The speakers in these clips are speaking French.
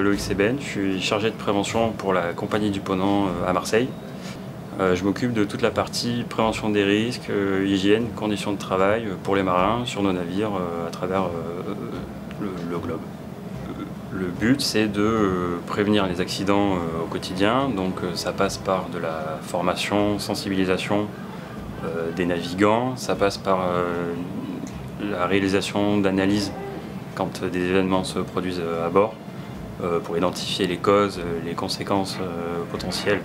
Loïc Seben, je suis chargé de prévention pour la Compagnie du Ponant à Marseille. Je m'occupe de toute la partie prévention des risques, hygiène, conditions de travail pour les marins sur nos navires à travers le globe. Le but, c'est de prévenir les accidents au quotidien, donc ça passe par de la formation, sensibilisation des navigants, ça passe par la réalisation d'analyses quand des événements se produisent à bord, pour identifier les causes, les conséquences potentielles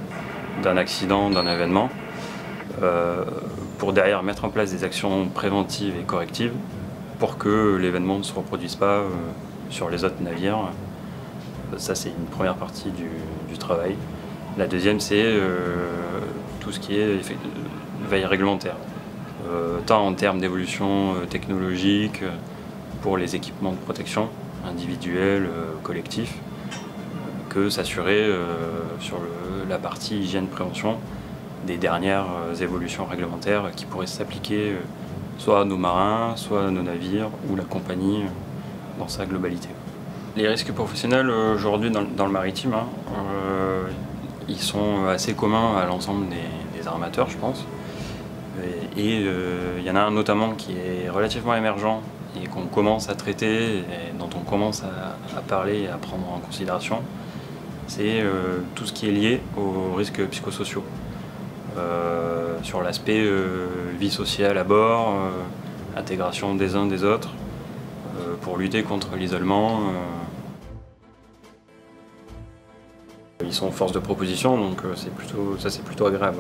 d'un accident, d'un événement, pour derrière mettre en place des actions préventives et correctives pour que l'événement ne se reproduise pas sur les autres navires. Ça, c'est une première partie du travail. La deuxième, c'est tout ce qui est veille réglementaire, tant en termes d'évolution technologique pour les équipements de protection individuels, collectifs, que s'assurer sur la partie hygiène-prévention des dernières évolutions réglementaires qui pourraient s'appliquer soit à nos marins, soit à nos navires ou la compagnie dans sa globalité. Les risques professionnels aujourd'hui dans le maritime, ils sont assez communs à l'ensemble des armateurs, je pense. Et il y en a un notamment qui est relativement émergent et qu'on commence à traiter et dont on commence à parler et à prendre en considération. C'est tout ce qui est lié aux risques psychosociaux. Sur l'aspect vie sociale à bord, intégration des uns des autres, pour lutter contre l'isolement. Ils sont force de proposition, donc c'est plutôt agréable.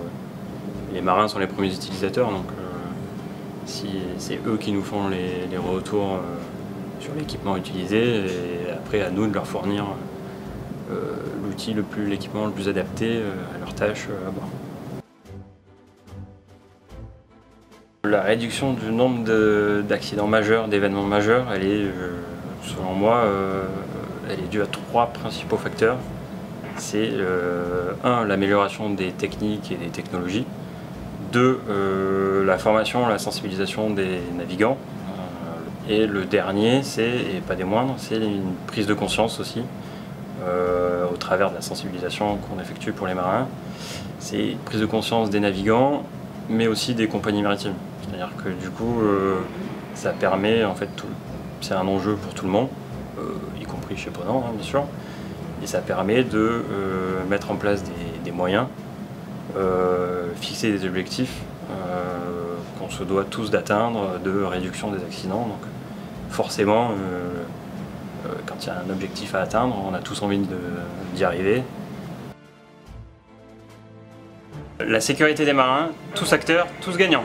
Les marins sont les premiers utilisateurs, donc si c'est eux qui nous font les retours sur l'équipement utilisé, et après à nous de leur fournir l'équipement le plus adapté à leurs tâches à bord. La réduction du nombre d'accidents majeurs, d'événements majeurs, elle est, selon moi, elle est due à trois principaux facteurs. C'est un, l'amélioration des techniques et des technologies. Deux, la formation, la sensibilisation des navigants. Et le dernier, et pas des moindres, c'est une prise de conscience aussi, au travers de la sensibilisation qu'on effectue pour les marins. C'est une prise de conscience des navigants, mais aussi des compagnies maritimes. C'est-à-dire que du coup, ça permet, en fait, c'est un enjeu pour tout le monde, y compris chez Ponant, bien sûr, et ça permet de mettre en place des moyens, fixer des objectifs qu'on se doit tous d'atteindre de réduction des accidents. Donc forcément, quand il y a un objectif à atteindre, on a tous envie d'y arriver. La sécurité des marins, tous acteurs, tous gagnants.